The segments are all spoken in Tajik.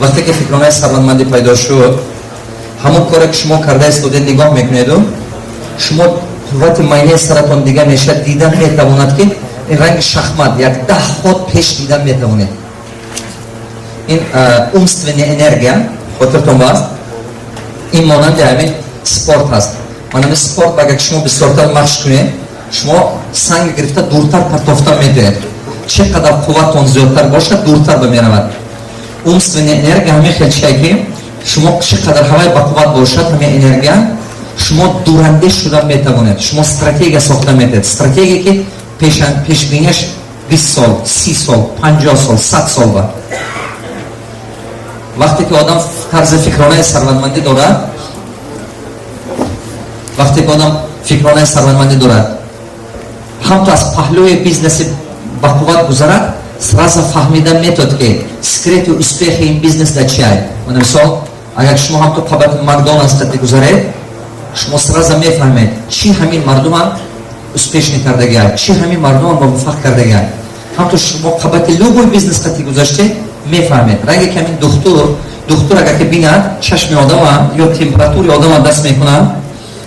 вақте ки фикронаи сарватмандӣ пайдо шуд, ҳамон коре ки шумо кардаистед нигоҳ мекунеду, шумо қуввати майнаи саратон дига мешад, дидан метавонад ки ин ранги шахмат як 10 ход пеш дидан метавонед. ин умственная энергия хотиртон аст. ин монанди ҳамин спорт аст. манами спорт агар шумо бисёртар машқ кунед, шумо санг гирифта дуртар партофта метавонед. чӣ қадар қувватон зиёдтар бошад, дуртар бимеравад. умственная энергия ҳамин хел чие ки шумо чӣ қадар ҳавай ба қувват бошад, ҳамин энергия шумо дурандеш шуда метавонед. шумо стратегия сохта метавонед. стратегия ки пешбинияш 20 сол, 30 сол, 50 сол, 100 сол ба. вақте ки одам тарзи фикронаи сарватмандӣ дорад, вақте ки одам фикронаи сарватмандӣ дорад, ҳамто аз паҳлӯи бизнеси ба қувват гузарад, сразу фаҳмида метод ки секрети успехи ин бизнес дар чиай. мана мисол, агар шумо ҳамто қабати макдоналдс қати гузаред, шумо сразу мефаҳмед чӣ ҳамин мардума успешни кардагиай, чӣ ҳамин мардума муваффақ кардагиай. ҳамто шумо қабати любой бизнес қати гузаштед, мефаҳмед. ранге ки ҳамин духтур агар ки бинад чашми одама ё температури одама даст мекунад,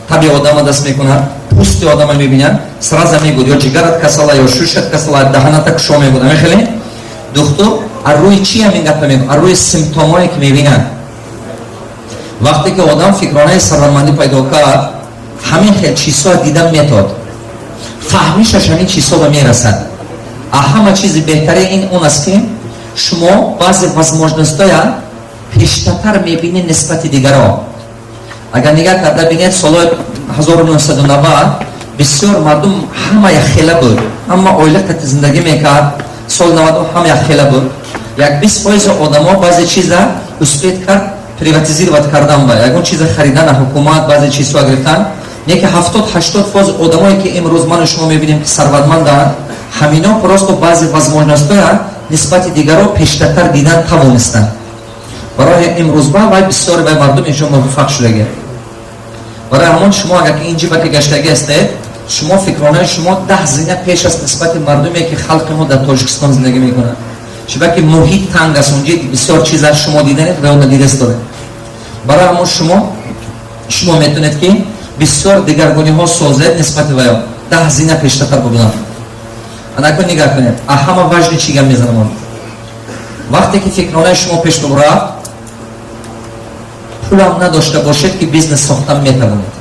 таби одама даст мекунад, пӯсти одама мебинад, сразу мегӯяд ё ҷигарат касала ё шушат касала, даҳаната кушо мегӯяд. мехеле духтур аз рӯи чӣ ҳамин гапа мегӯяд? аз рӯи симптомое ки мебинад. вақте ки одам фикронаи сарватмандӣ пайдо кард, ҳамин хел чизҳо дидан метод, фаҳмишаш ҳамин чизҳо ба мерасад. а ҳама чизи беҳтари ин он аст ки шумо баъзе возможностҳоя пештартар мебинед нисбати дигаро. агар нигоҳ карда бинед, солҳои 1990 бисёр мардум ҳама якхела буд, ҳама оила қати зиндагӣ мекард. соли 90 ҳама якхела буд. як 20% одамо баъзе чиза успеҳ кард приватизировать кардан ба ягон чиза харидан ҳукумат, баъзе чизҳо гирифтан. неки 70-80% одамое ки имрӯз ману шумо мебинем ки сарватманданд, ҳамино просто баъзе возможностҳоя нисбати дигаро пештартар дидан тавонистанд. барои имрӯзба вай бисёри вай мардум иншо муваффақ шудагӣ. барои ҳамон шумо агар ки инҷиба ки гаштагӣ ҳастед, шумо фикронаи шумо 10 зина пеш аст нисбати мардуме ки халқи мо дар Тоҷикистон зиндагӣ мекунад. шуба ки муҳит танг аст, онҷи бисёр чиза шумо диданед ва он надидастед. барои ҳамон шумо метавонед ки бисёр дигаргуниҳо созед нисбати ваё 10 зина пештартар бубинад. анако нигоҳ кунед, а ҳама важни чӣ гап мезанам. вақте ки фикронаи шумо пеш бубарад, пулам надошта бошед ки бизнес сохта метавонед.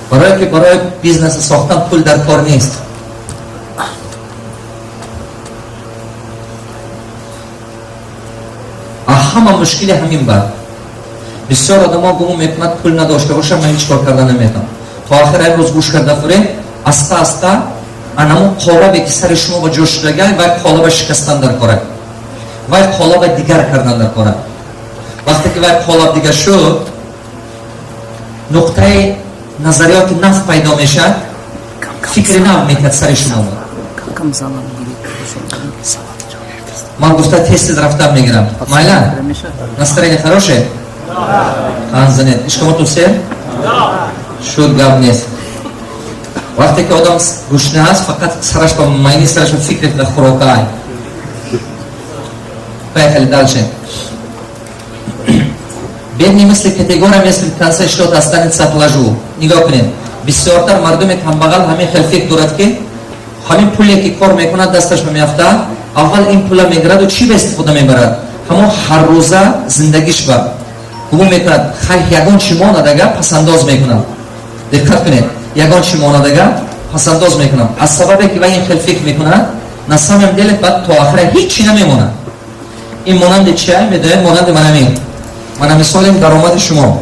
барои бизнеси сохтан пул дар кор нест. а ҳама мушкили ҳамин ба. бисёр одамо гумон мекунад пул надошта бошам, ман ҳеҷ кор карда наметавонам. то охир имрӯз гӯш карда фуред, аста аста анамон қолабе ки сари шумо ба ҷо шудагай, вай қолаба шикастан дар кора, вай қолаба дигар кардан дар кора. вақте ки вай қолаб дигар шуд, нуқтаи назариёти нав пайдо мешад, фикри нав мекард сари шумо. ман гуфта тез рафтар мегирам. майла? настроение хорошее? ҳанзанед. ишқомотун се? шуд гап нест. вақте ки одам гушна аст, фақат сараш ба майни сараш ба фикри дар хӯрокай. поехали дальше. бедни мисли категория мисли конца что-то останется от лажу. нигоҳ кунед, бисёртар мардуме камбағал ҳамин хел фикр дорад ки ҳамин пуле ки кор мекунад дасташ мемеафта, аввал ин пула мегираду чӣ ба истифода мебарад? ҳамон ҳаррӯза зиндагиш ба гумон мекунад ягон чӣ монадага пасандоз мекунам. диққат кунед, ягон чӣ монадага пасандоз мекунам. аз сабабе ки вай ин хел фикр мекунад, на самом деле баъд то охира ҳеҷ чӣ намемонад. ин монанди чиай медоед? монанди манамин. мана мисолем даромади шумо,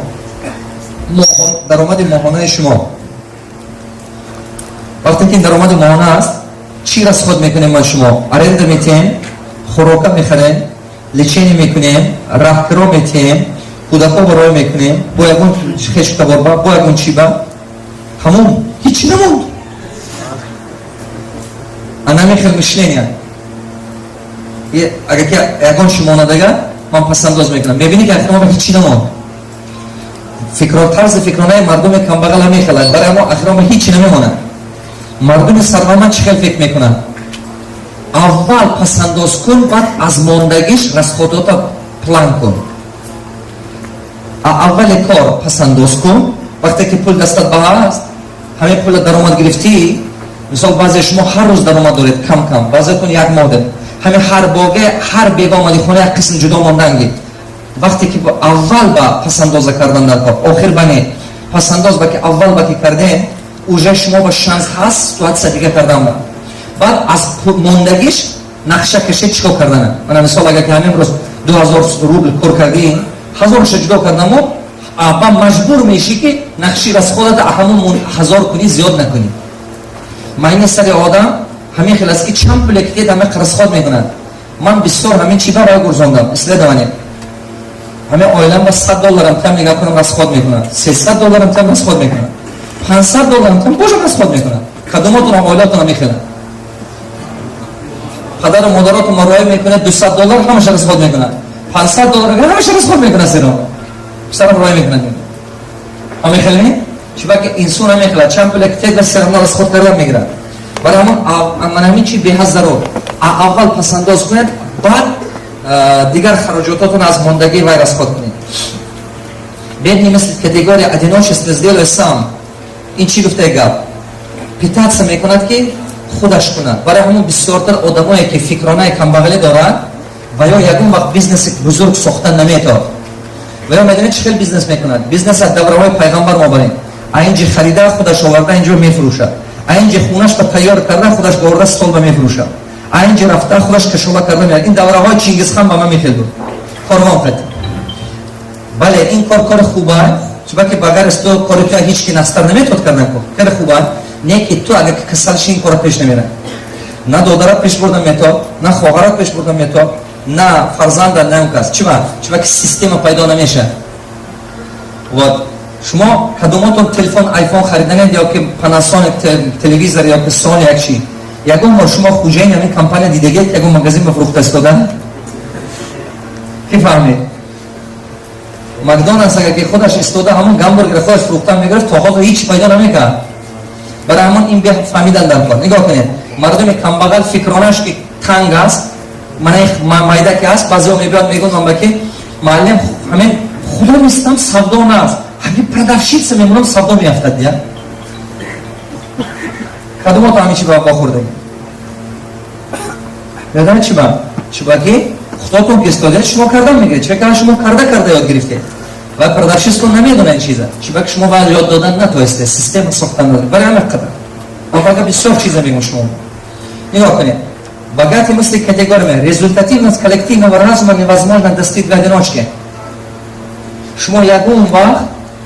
даромади моҳонаи шумо. вақте ки даромади моҳона аст, чӣ расход мекунем ма шумо? аренда метиҳем, хӯрока мехарем, лечение мекунем, раҳкиро метиҳем, кӯдако барои мекунем, бо ягон хешкаборба, бо ягон чиба, ҳамон ҳеҷ намонд. анами хел мишления. агар ки ягон чӣ монадага ман пасандоз мекунам, мебинӣ ки ахирома ҳеҷ чӣ намонд. тарзи фикронаи мардуми камбағал мехелад, барои мо ахирома ҳеҷ чӣ намемонад. мардуми сарватманд чӣ хел фикр мекунад? аввал пасандоз кун, баъд аз мондагиш расходота план кун. аввали кор пасандоз кун. вақте ки пул дастат ба ҳаст, ҳамин пула даромад гирифтӣ, мисол баъзе шумо ҳар рӯз даромад доред кам кам, баъзетон як моҳ доред, ҳамин ҳар боге ҳар бега омади хона як қисм ҷудо монданги. вақте ки аввал ба пасандоза кардан дар кор, охир ба не пасандоз ба ки аввал ба ки кардем, уже шумо ба шанс ҳаст ситуатсия дига кардан ба. баъд аз мондагиш нақша кашид чикор кардана. мана мисол агар ки ҳамин рӯз 2000 рубл кор кардем, 1000 ҷудо кардамо, ба маҷбур мешӣ ки нақши расходата ҳамон 1000 кунӣ зиёд накунӣ. майни сари одам ҳамин хел аст ки чанд пуле ки дед ҳамин расход мекунад. ман бисёр ҳамин чиза ро гурзондам, исследование. ҳамин оилам ба $100 там нигоҳ кунам расход мекунад, $300 там расход мекунад, $500 там бошад расход мекунад. кадомотон оилатон ҳамин хела. падару модаротон мароя мекунад, $200 ҳамаша расход мекунад, $500 ҳамаша расход мекунад. зеро писарам роя мекунад. ҳамин хел не чиба ки инсон ҳамин хела чанд пуле ки тед ба серамна расход кардан мегирад. барои ҳамон ман ҳамин чи беҳад зарор аввал пасандоз кунед, баъд дигар хароҷототон аз мондагии вай расход кунед. бедни мисли категория одиночества сделай сам. ин чӣ гуфтаи гап? питаться мекунад ки худаш кунад. барои ҳамон бисёртар одамое ки фикронаи камбағалӣ дорад ва ё ягон вақт бизнеси бузург сохта наметавад, ва ё медонед чӣ хел бизнес мекунад. бизнес аз давраҳои пайғамбар мобарем. аинҷи харида худаш оварда инҷо мефурӯшад, аинҷи хунаш ба тайёр карда худаш борда столба мефурӯшад, аинҷи рафта худаш кашола карда меяд. ин давраҳои Чингизхан ба ман мехел буд. корвон қад. бале ин кор хуба, чуба ки багар исто кори ту ҳеҷ ки настар наметавад кардан кор. хеле хуба. не ки ту агар ки касал ши ин кора пеш намера. на додарат пеш бурдан метавад, на хоҳарат пеш бурдан метавад, на фарзанда, на он кас. чуба ки система пайдо намеша. вот шумо кадомотон телефон айфон хариданед ё ки Panasonic телевизор ё ки Sony як чӣ, ягон бор шумо хуҷаини ҳамин компания дидагед ягон магазин ба фурӯхта истода? ки фаҳмед? Макдоналдс агар ки худаш истода ҳамон гамбургер худаш фурӯхта мегирифт, то ҳозир ҳеҷ пайдо намекард. барои ҳамон ин фаҳмидан дар кор. нигоҳ кунед, мардуми камбағал фикронаш ки танг аст, майда ки аст, баъзеҳо мебиёд мегӯянд ман ба ки муаллим ҳамин худо нестам савдо наст, ҳамин продавщица мемонам савдо меафтад. я кадомото ҳамин чи ба хӯрдем медонед чиба ки худотон ки истодед шумо кардан мегиред, чиба ки шумо карда ёд гирифтед ва продавщицтон намедонад чиза, чиба ки шумо ба ёд додан натоистед, система сохта надоред. барои ҳамин қадар бага бисёр чиза мегӯям шумо. нигоҳ кунед, богатый мысли категориями результативность коллективного разума невозможно достичь в одиночке. шумо ягон вақт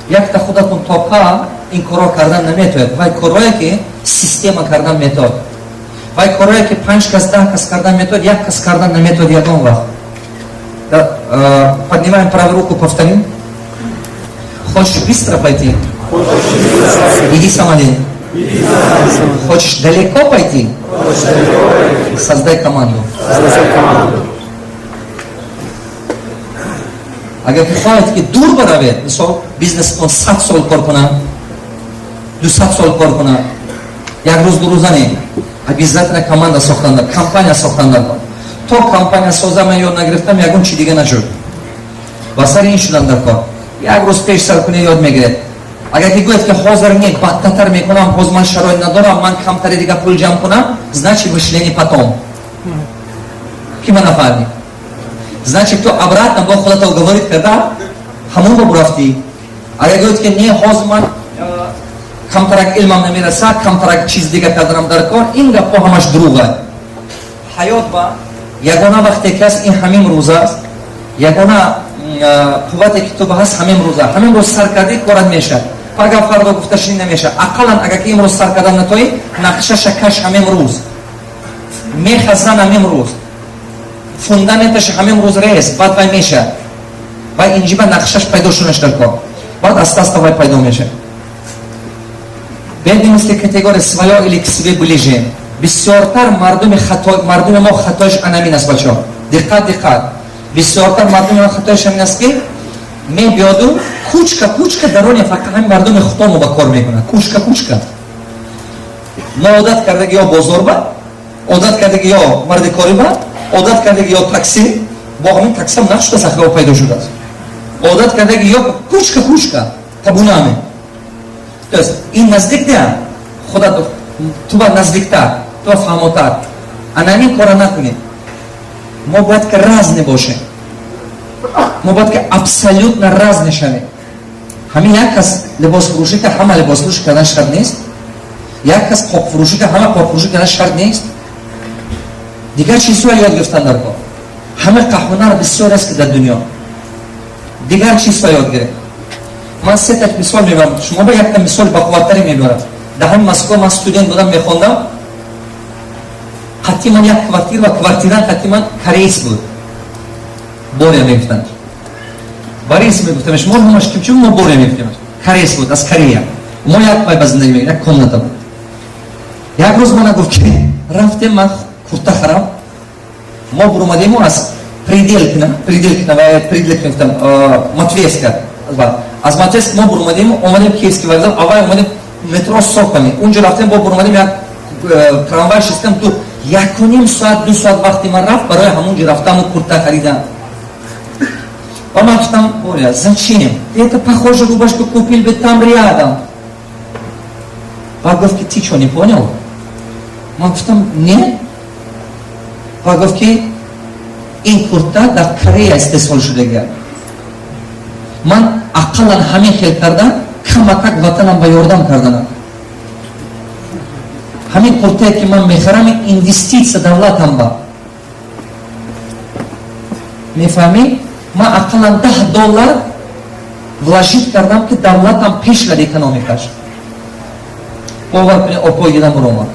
якта худатон тока ин коро кардан наметавед. вай корое ки система кардан метавад, вай корое ки 5 кас 10 кас кардан метавад, як кас кардан наметавад ягон вақт. поднимаем правую руку, повторим. хочешь быстро пойти? иди сам один. хочешь далеко пойти? создай команду. агар ки хоҳед ки дур баравед, мисол бизнесатон 100 сол кор кунад, 200 сол кор кунад, як рӯз ду рӯза не, обязательно команда сохтан дар, компания сохтан дар кор. то компания соза ман ёд нагирифтам, ягон чи дига нашуд. ба сари ин шудан дар кор. як рӯз пеш сар куне ёд мегиред. агар ки гӯед ки ҳозир не бадтартар мекунам, ҳоз ман шароит надорам, ман камтари дига пул ҷамъ кунам, значит мышление потом. ки ман нафаҳмид. значит то обратно бо худата уговорит карда ҳамон бо рафтӣ. агар гӯед ки не ҳозир ман камтарак илмам намерасад, камтарак чиз дига карданам дар кор, ин гапҳо ҳамаш дурӯғ. ҳаёт ба ягона вақте ки аст ин ҳамин рӯз аст, ягона қуввате ки ту ба ҳаст ҳамин рӯз аст. ҳамин рӯз сар кардӣ корат мешавад. агар фардо гуфта шунӣ намешавад. ақаллан агар ки имрӯз сар кардан натоӣ, нақшаша каш ҳамин рӯз, меха зан ҳамин рӯз, фундаметаш ҳамин рӯз рез, баъд вай мешавад. вай инҷиба нақшаш пайдо шунаш дар кор, баъд аста вай пайдо мешавад. бедни мисли категория своё или к себе ближе. бисёртар мардуми мо хатоиш анамин аст бачаҳо. диққат. бисёртар мардуми мо хатоиш амин аст ки мебиёду кучка дарони фақат ҳамин мардуми худомо ба кор мекунад. кучка мо одат кардаги ё бозор ба عادت کردگی یا مرد کاری با عادت کردگی یا تاکسی با همین تاکسی هم نقش سخت پیدا شده است عادت کردگی یا کوچکا تبونامه است این نزدیک ده خدا تو با نزدیکتر تو فهمتر انانی کار نکنید ما باید که راز نباشه ما باید که ابسولوت راز نشانه همین یک کس لباس فروشی که همه لباس فروشی کردن شرط نیست یک کس قاب فروشی که همه قاب فروشی کردن شرط نیست دیگر چیزها یاد گرفتن در کار همه قهوه‌نر بسیار است که در دنیا دیگر چیزها یاد گرفت من سه تا مثال میبرم شما با یک مثال بقوتری میبرم در همین مسکو من استودنت بودم میخوندم حتی من یک کوارتیر و کوارتیران حتی من کریس بود بوره میگفتن باریس میگفتم شما همش چون ما بوره میگفتیم کریس بود از کریه ما یک پای بزندگی میگیم یک کمناتا بود یک روز من گفت که رفتم من کورتا خراب ما برومدیم و از پریدل کنم ماتویسکا از ماتویسک ما برومدیم اومدیم کیسکی وقتی اول اومدیم مترو صاف کنیم اونجا رفتیم با برومدیم یک تراموای شستم تو 1.5 ساعت 2 ساعت وقتی من رفت برای همونجا رفتم و کورتا خریدم و من گفتم بوریا зачем это похоже рубашку купил бы там рядом гуфт ки ты что не понял من گفتم نه گفت که این کورتا در کره استحصال شده من اقلا همین خیل کردم کمکک وطنم به یاردم کردن همین کورتایی که من میخرم اینوستیتس دولتم با میفهمی؟ من اقلا $10 вложить کردم که دولتم پیش لد اکنامیکاش باور کنی اپای گیدم روما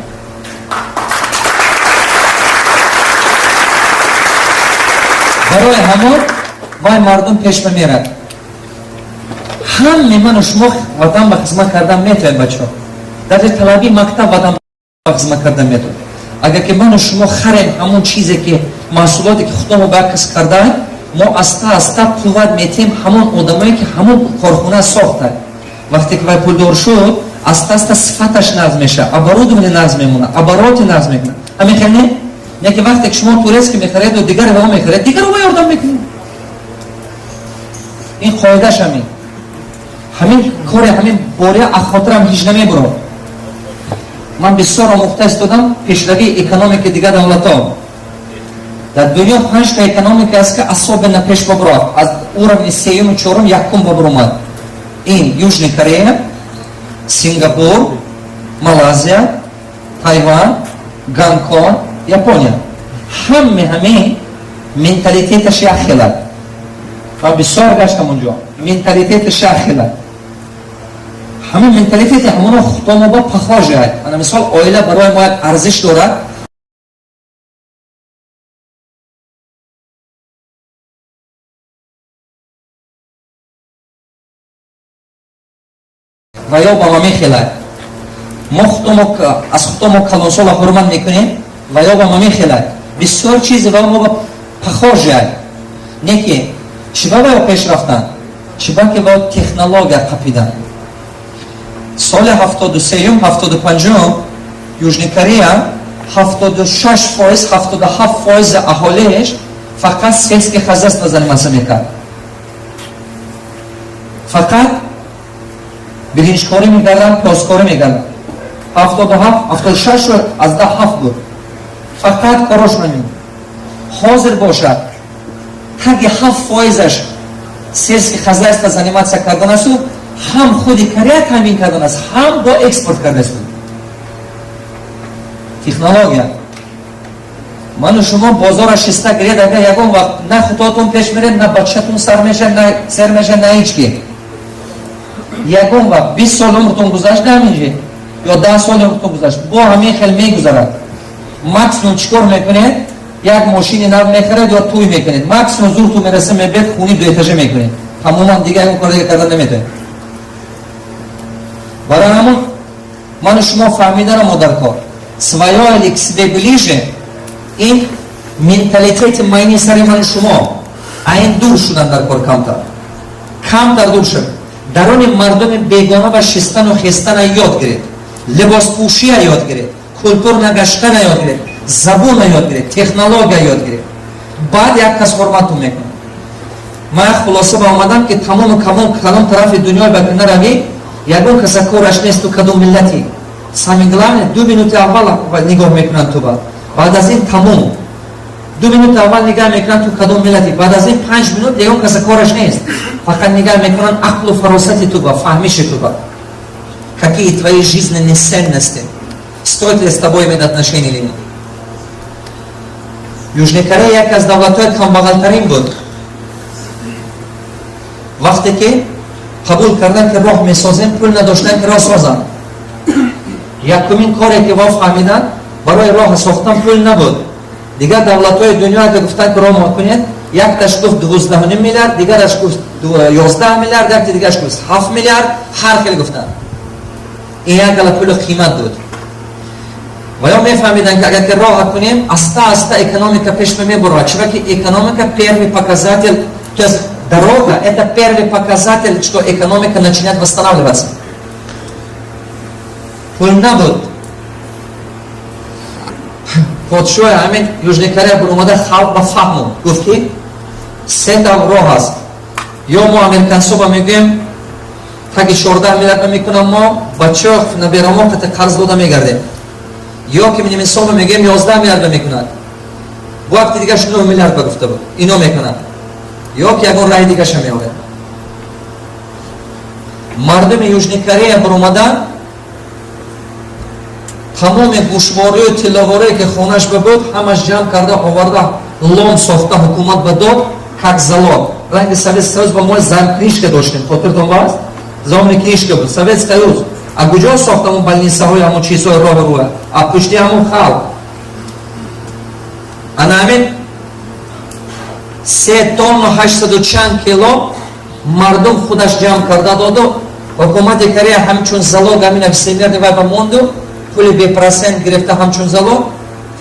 برای همون وای مردم پیش میرد همه من و شما وطن به خدمت کردن میتونید بچه ها در طلبی مکتب وطن به خدمت کردن میتونید اگر که من و شما خریم همون چیزی که محصولاتی که خودمو برکس کردن ما استا قوت میتیم همون آدمایی که همون کارخونه ساخته وقتی که وای پولدار شد استا صفتش نظم میشه ابرود نظم میمونه ابرات نظم میکنه همین خیلی نه که وقتی که شما توریست که میخرید و دیگر رو میخرید دیگر رو یاردم میکنید این قاعدهش همین کار همین باره اخاطرم هیچ نمیبرم من بسیار آموخته استادم پیشروی اکنامیک دیگر دولت ها در دنیا 5 تا اکنامیک است که اصاب نپیش ببرد از اورم سیوم و چهارم یکم ببرمد این یوژنی کره سنگاپور مالازیا تایوان گانکون یاپونیا همه منتالیتیتش یک خیلد و بسیار گشتم اونجا منتالیتیتش یک خیلد همه منتالیتیت همون خودمو با پخواجه هست انا مثال آیله برای ما یک ارزش دارد و یا با ما میخیلد ما از خودمو کلانسال حرمت میکنیم و یا با ما میخیلد بسیار چیزی و ما با پخواجه هست نه که چبا باید پیش رفتن چبا که باید تکنولوژی قپیدن سال 73 75 یوژنی کره 76% 77% اهالیش فقط سیلسکی خزست زنیمه میکرد فقط برنج کاری میکردن پاس کاری میکردن 76 از 7 بود فقط کاراش نمید حاضر باشد تاگه 7%ش سیلسکی خزست زنیمه کردن است هم خودی کره تامین کردن است هم با اکسپورت کرده است تکنولوژی من و شما بازار شسته گرید اگر یکم وقت نه خودتون پیش میره نه بچه‌تون سر میشه نه هیچ کی یکم وقت 20 سال عمرتون گذشت نمیشه یا 10 سال عمرتون گذشت با همین خیلی میگذرد ماکسیمم چیکار میکنید یک ماشین نو میخرید یا توی میکنید ماکسیمم زور تو میرسه میبرید خونی 2 etaje میکنید تماما دیگه اون کار دیگه کردن نمیتونه برای همون من و شما فهمیدن ما در کار своё к себе ближе این منتالیتیت ماینی سری من و شما این دور شدن در کار کمتر دور شد درون مردم بیگانه و شستن و خستن یاد گرفت لباس پوشی یاد گرفت کلتور نگشتن یاد گرفت забуна ёд гирифт, технология ёд гирифт. Баъд як кас ҳурмату мекунад. Ман хулоса ба омадам ки тамому кадом тарафи дунё ба кӣ наравӣ, ягон каса кораш несту кадом миллати. Сами главне 2 минути аввал нигоҳ мекунанд ту баъд аз ин тамом. 2 минути аввал нигоҳ мекунанд ту кадом миллати, баъд аз ин 5 минут ягон каса кораш нест. Фақат нигоҳ мекунанд ақлу фаросати ту фаҳмиши ту какие твои жизненные ценности. Стоит ли с тобой иметь отношения или нет? Южная Корея як аз давлатҳои камбағалтарин буд. Вақте ки қабул кардан ки роҳ месозем, пул надоштан ки роҳ созам. Якумин коре ки во фаҳмиданд, барои роҳ сохтан пул набуд. Дигар давлатҳои дунё агар гуфтанд ки роҳ мекунед, якташ гуфт 12.5 миллиард, дигараш гуфт 11 миллиард, якти дигараш гуфт 7 миллиард, ҳар хел гуфтанд. Ин як гала пули қимат буд. Ва ё мефаҳмиданд ки агар ки роҳ кунем, аста экономика пеш мебурад. Чура ки экономика первый показатель, то есть дорога это первый показатель, что экономика начинает восстанавливаться. Пул набуд. Подшои ҳамин Южная Корея бурумада халқ ба фаҳму гуфт ки се дав роҳ аст. Ё мо американцоба мегӯем таги 14 миллиард мекунам, мо бачаҳо наберамо қати қарз дода мегардем. Ё ки немисоба мегӯем 11 миллиард мекунад. Бу вақти дигаш 9 миллиард ба гуфта буд. Ино мекунад. Ё ки ягон раҳи дигаша меорад. Мардуми Южная Корея бурумада тамоми гӯшворию тиллаворие ки хонаш буд, ҳамаш ҷамъ карда оварда лом сохта ҳукумат ба дод как залог. Ранги Советский Союз ба мо зам книжка доштем. Хотиртон бааст? Замни книжка буд. Советский Союз. А куҷо сохта ҳамун больницаҳои ҳамун чизҳои роҳ, а пушти ҳамун халқ. Ана ҳамин 3 тонна 800 чанд кило мардум худаш ҷамъ карда доду. Ҳукумати Корея ҳамчун залог ҳамин всемирни вай ба монду, пули бепроцент гирифта ҳамчун залог,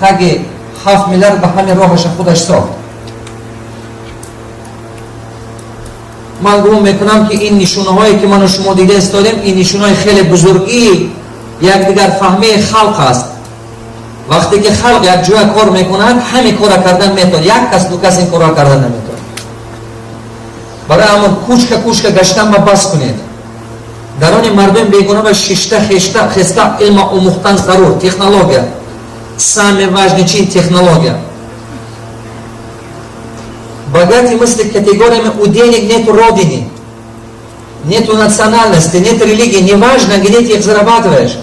таги 7 миллиард ба ҳамин роҳаша худаш сохт. Ман гумон мекунам ки ин нишонаҳое ки ману шумо дида истодем, ин нишонаҳои хеле бузургии якдигар фаҳмии халқ аст. Вақте ки халқ як ҷоя кор мекунад, ҳамин кора кардан метавонад, як кас ду кас ин кора кардан наметавонад. Барои ҳамон кучка гаштан ба бас кунед. дар они мардуми бегуна ба шишта хеста илма омӯхтан зарур. Технология самое важное чи технология. Богатые мысли категориями у денег нету родины, нету национальности, нет религии, неважно где ты их зарабатываешь.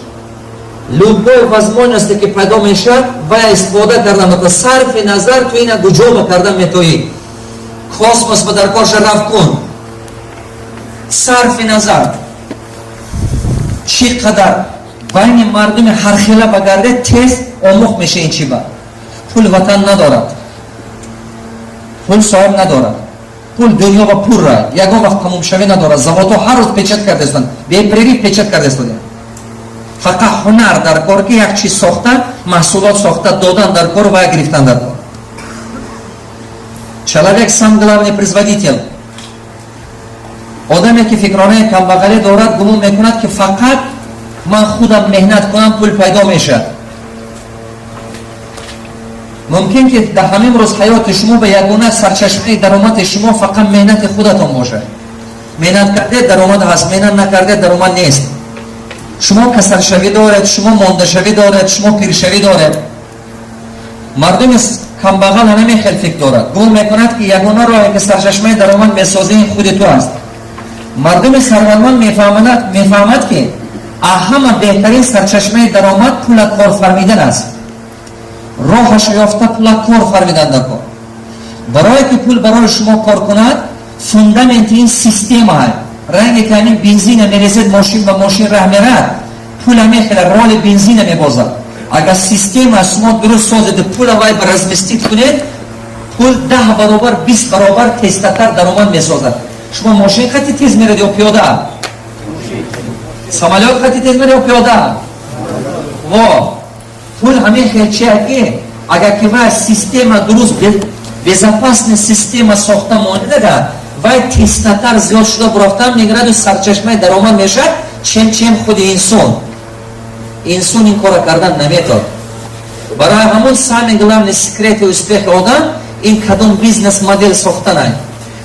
Любой возможности ки пайдо мешад, вая истифода кардан мета сарфи назар ту ина гуҷоба кардан метоӣ. Космос ба дар корша рафт кун. Сарфи назар. Чӣ қадар байни мардуми ҳархела багарде тез омӯх меша ин чиба. Пул ватан надорад. Пул соҳиб надорад. Пул дунё ва пурра. Ягон вақт тамом шавӣ надорад. Заводҳо ҳар рӯз печат карда истоданд. Бепрерив печат карда истоданд. Фақат ҳунар дар кор ки як чиз сохта, маҳсулот сохта додан дар кор ва гирифтан дар кор. Человек сам главный производитель. Одаме ки фикронаи камбағалӣ дорад, гумон мекунад ки фақат ман худам меҳнат кунам пул пайдо мешавад. Мумкин ки дар ҳамин рӯз ҳаёти шумо ба ягона сарчашмаи даромади шумо фақат меҳнати худатон бошад. Меҳнат кардед даромад ҳаст, меҳнат накардед даромад нест. Шумо касалшавӣ доред, шумо мондашавӣ доред, шумо пиршавӣ доред. Мардуми камбағал ҳамин хел фикр дорад. гумон мекунад ки ягона роҳе ки сарчашмаи даромад месозии худи ту аст. мардуми сарватманд мефаҳмад ки ҳама беҳтарин сарчашмаи даромад пула кор фармидан аст. роҳашо ёфта пула кор фармидан дар кор. барое ки пул барои шумо кор кунад, фундаменти ин система ранге ки ҳамин бензина мерезед, мошин ба мошин раҳ мерад, пула мехелад, роли бензина мебозад. агар система шумо дуруст созеду пула вай ба разместит кунед, пул 10 баробар 20 баробар тезтар даромад месозад. шумо мошин хати тез меред ё пиёда? самолёт хати тез меред ё пиёда? во пул ҳамин хелчиаки агар ки вай система дуруст безопасная система сохта монеда, вай тезтар зиёд шуда бурафтан мегираду сарчашмаи даромад мешавад, чем худи инсон ин кора кардан наметавонад. برای همون самый главный секрет успеха одам این کدوم بیزنس مدل ساختن،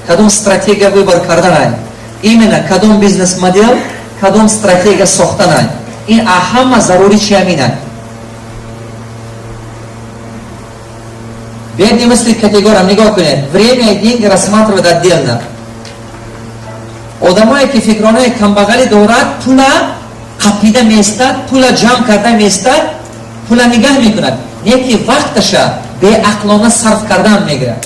کدوم استراتژی выбор کردن، именно کدوم بیزنس مدل، کدوم استراتژی ساختن. این اهم ضروری چی همینه. بیاید مثل کاتگوریم نگاه کنید. время и деньги рассматривать отдельно. آدمایی که فکرانه کمبغلی دارد پولا قپیده میستد، پولا جمع کرده میستد، پولا نگاه میکند، نه که وقتش به عقلانه صرف کردن میگیره.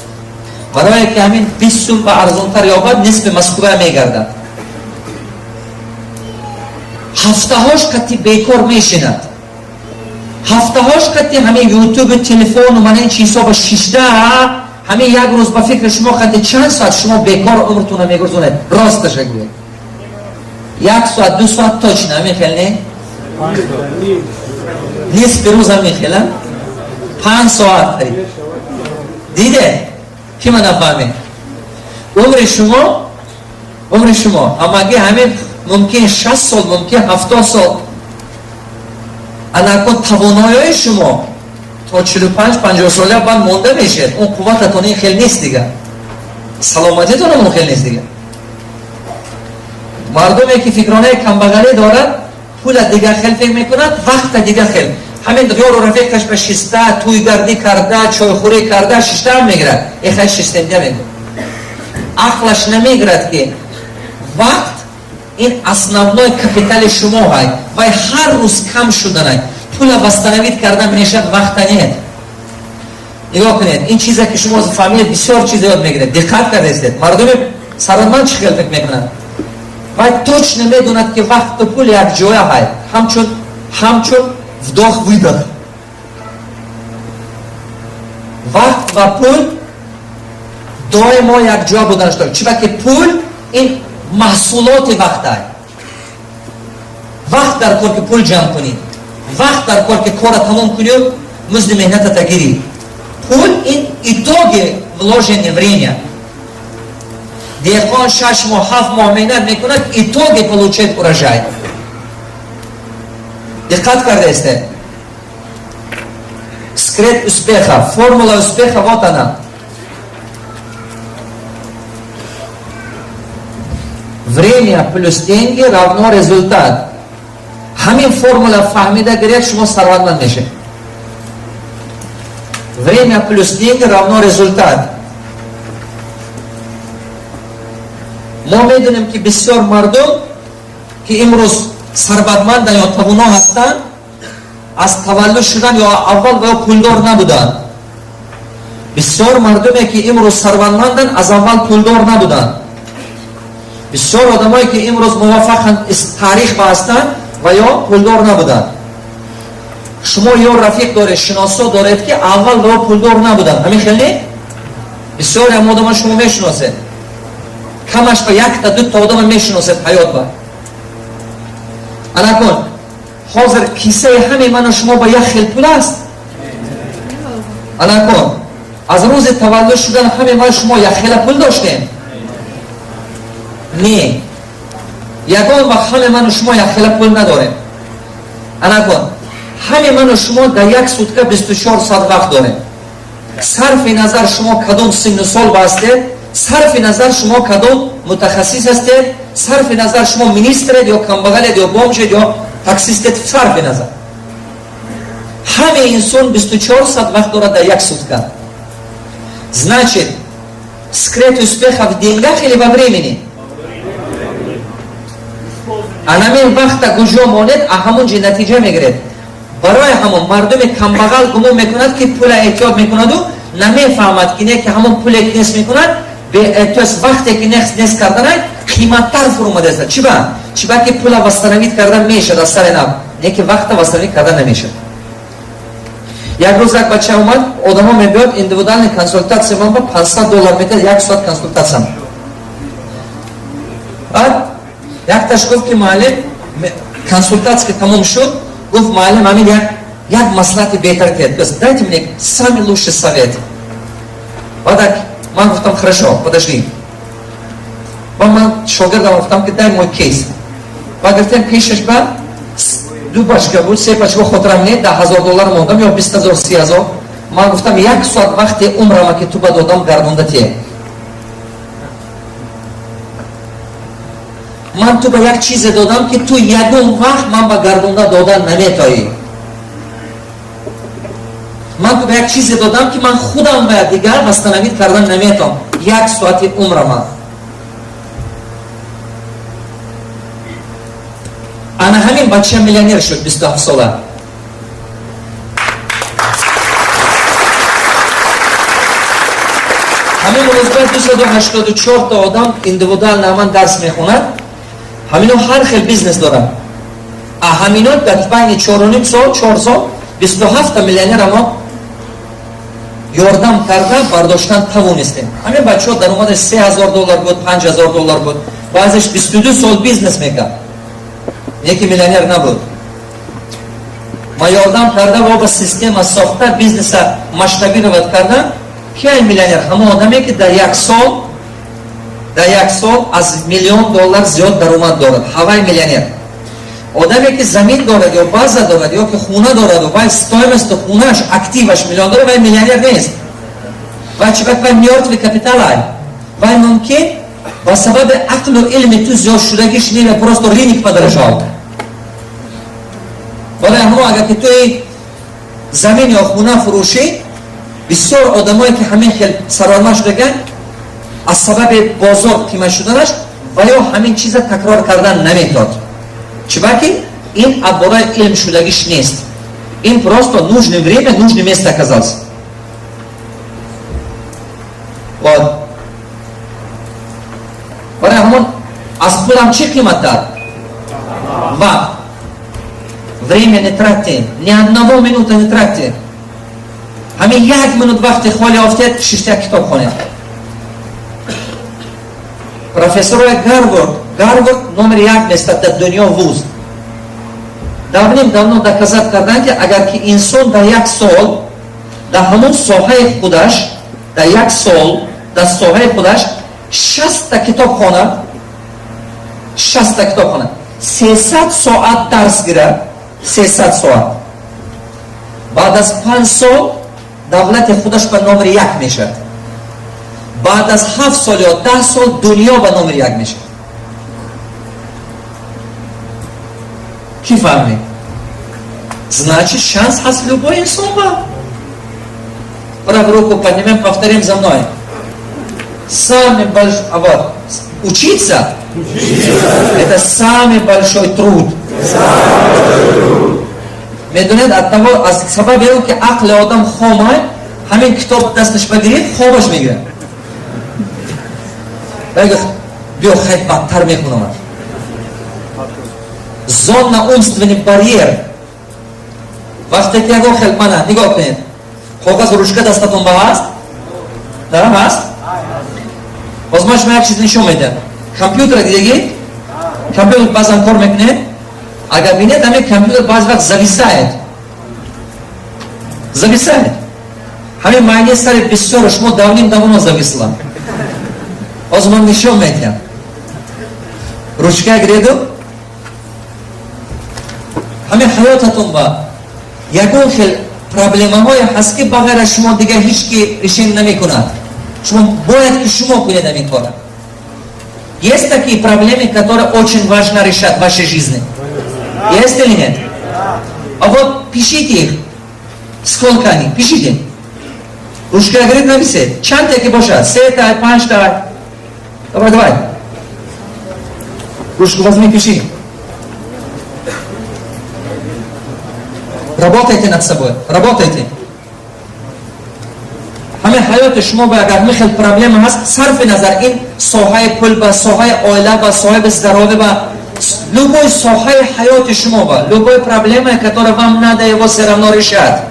برای که همین 20 سوم و ارزانتر یابد نصف مسکوبه میگردد. هفته هاش کتی بیکار میشیند، هفته هاش کتی همین یوتیوب تلفن و من این چیزها با شیشته همین یک روز با فکر شما کتی چند ساعت شما بیکار عمرتون رو میگذارید. راستش بگوید 1 ساعت 2 ساعت تاچ نمیخیلنه، نصف روز هم میخیلن 5 ساعت دارید. دیده که من نفهمه عمر شما اما اگه همین ممکن 60 سال ممکن 70 سال انا کن توانایی شما تا 45-50 ساله بعد مونده میشه. اون قوتتون این خیلی نیست دیگه، سلامتیتون هم خیلی نیست دیگه. مردمی که فکرانه کمبغلی دارد پول دیگه خیلی فکر میکنند، وقت دیگه خیلی همین یار و رفیقش به شسته توی گردی کرده چای خوری کرده شسته هم میگیرد. این خیلی شسته میگه عقلش نمیگیرد که وقت این основной کپیتال شما های و هر روز کم شدن پول واستنوید کردن میشه، وقت نیست. نگاه کنید این چیزی که شما از فهمید بسیار چیز یاد میگیرید. دقت کردید مردم سرمند چی خیلی فکر میکنند و توش نمیدوند که وقت و پول یک جای های همچون вдох выдох. وقت و پول دائما یک جا بودنش دارد. چرا که پول این محصولات وقت های. وقت در کار که پول جمع کنید، وقت در کار که کار تمام کنید مزد مهنت تگیری. پول این итоги вложения времени. دهقان 6 ماه 7 ماه مهنت میکند، итоги получает урожай. دقت کرده است. Секрет успеха, формула успеха вот она. Время плюс деньги равно результат. همین формула فهمیده گرید شما ثروتمند میشه. Время плюс деньги равно результат. ما میدونیم که بسیار مردم که امروز ثروتمند یا توانا هستند از تولد شدن یا اول و پولدار نبودند. بسیار مردمی که امروز ثروتمندند از اول پولدار نبودند. بسیار آدمایی که امروز موفقند از تاریخ هستند و یا پولدار نبودند. شما یا رفیق دارید شناسا دارید که اول و پولدار نبودند. همین خیلی بسیار هم آدم شما میشناسید، کمش با 1 تا 2 تا آدم میشناسید حیات با. انا کن حاضر کیسه همه من و شما با یک خیل پول است. انا کن از روز تولد شدن همه من شما یک خیل پول داشتیم؟ نه. یگان وقت همه من و شما یک خیل پول نداریم. انا کن همه من و شما در یک سوتکه 24 ساعت وقت داریم. صرف نظر شما کدوم سن و سال بستید، صرف نظر شما کدوم متخصص هستید، صرف نظر شما مینیسترید یا کمبغلید یا بومشید یا تاکسیستید، صرف نظر همه انسان 24 ساعت وقت دارد در یک سوتکه. Значит, секрет успеха в деньгах или во времени? А на мен вақта гужо монед, а ҳамон натиҷа мегиред. برای همون مردم کمبغل گمان میکند که پول احتیاط میکند و نمیفهمد که نه که همون پول که نصف میکند به احتیاط وقتی که نصف کردن قیمت‌تر فرموده است. چی با که پول واستنوید کردن میشه از سر نب، نه که وقت واستنوید کردن نمیشه. یک روز یک بچه اومد، آدما میبیاد اندیویدوال کنسولتاسیا من با $500 میده 1 ساعت کنسولتاسیا. بعد یک تاش گفت که معلم کنسولتاسیا که تمام شد، گفت معلم همین یک مصلحت بهتر کرد. بس дайте мне самый лучший совет. بعد من گفتم хорошо, подожди. و من شاگردم گفتم که дай мой кейс. بعد گفتم кейсش با 2 пачка буд, 3 пачка хотирам не $10,000 мондам ё 20,000 30,000. Ман гуфтам 1 соат вақти умрама ки ту ба додам гардонда те. Ман ту ба як чизе додам ки ту ягон вақт ман ба гардонда додан наметоӣ. Ман ту ба як чизе додам ки ман худам ба дигар мастанавид кардан наметавонам. 1 соати умрама. Ана ҳамин бача миллионер шуд 27 сола. ҳамин рӯзгар 284 та одам индивидуал наман дарс мехонад. ҳамино ҳар хел бизнес дорад. ҳамино дар байни 4.5 сол 4 сол 27 та миллионер амо ёрдам карда бардоштан тавонистем. ҳамин бачаҳо даромадаш $3,000 буд, $5,000 буд. баъзеш 22 сол бизнес мекард. یکی میلیونر نبود. ما یادم کرده و با سیستم ساخته بیزنس مشتبی رو بد کردن که این میلیونر همه آدمی که در یک سال از $1,000,000 زیاد درآمد دارد. هوای میلیونر. آدمی که زمین دارد یا بازار دارد یا که خونه دارد و وای استایمست خونهش اکتیوش $1,000,000 وای میلیونر نیست. وای چه وقت وای میلیارد و کپیتال های. وای ممکن با سبب عقل و علم تو زیاد شدگیش نیمه پروست و رینیک پدرش آورد. برای همه اگر که توی زمین یا خونه فروشی بسیار آدمایی که همین خیلی سرارمه شدگن از سبب بازار قیمت شدنش و یا همین چیز تکرار کردن نمیداد. چرا که این برای علم شدگیش نیست. این просто нужное время, нужное место оказалось. Вот. برای همون از خودم چی قیمت داد؟ وقت. Время не тратьте, ни одного минуты не тратьте. Ҳамин 1 минут вақти холи офтед, 6 китоб хонед. Профессорой Гарвард номер 1 место дар дунё вуз. Давным-давно доказат кардан ки агар ки инсон дар 1 сол дар ҳамон соҳаи худаш, дар 1 сол дар соҳаи худаш 60 китоб хонад, 60 китоб хонад, 300 соат дарс гирад, 300 соат. بعد از 5 سال دولت خودش به نمره 1 میشه. بعد از 7 سال یا 10 سال دنیا به نمره 1 میشه. کی فهمید؟ Значит, шанс has любой инсан. Правую руку поднимем, повторим за мной. Самый большой, учиться, это самый большой труд. میدونید از سبب اینه که عقل آدم خامه همین کتاب دستش بگیرید خوابش میگیره بگه بیا خیلی بدتر میخونم зона умственный барьер وقتی که اگه خیلی منه نگاه کنید کاغذ و روشکه دستتون با هست؟ دارم هست؟ باز ما شما یک چیز نشون میده کامپیوتر دیدگی؟ کامپیوتر بازم کار میکنه اگر بینید همین کامپیوتر بعض وقت зависает. همین معنی سر بسیار شما давно зависло. باز من نشون میدم. روشکه گریدو همین حیاتتون با یکون خیلی پرابلم‌های هست که بغیر شما دیگه هیچ کی ریشین نمی‌کند. شما باید که شما کنید این کار. Есть такие проблемы, которые очень важно решать в вашей жизни? Есть или нет? А вот пишите их. Сколько они? Пишите. Ручка говорит написать. Чант таки бошат? 3 та, 5 та. Давай. Ручку возьми, пиши. Работайте над собой. Работайте. همه حیات شما با اگر میخواد پرابلم هست صرف نظر این ساحه پول با ساحه عائله با ساحه здоровья با любой ساحه حیات شما با любой проблема которая вам надо его все равно решать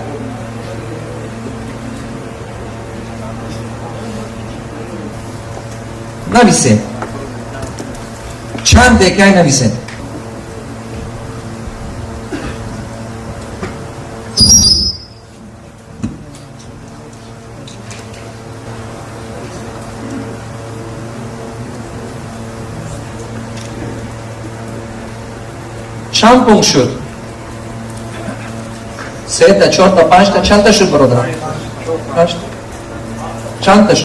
нависит чанд декай нависит چند پونک شد؟ سه تا 4 تا 5 تا چند تاشو برادر؟ 5 تا چند تاشو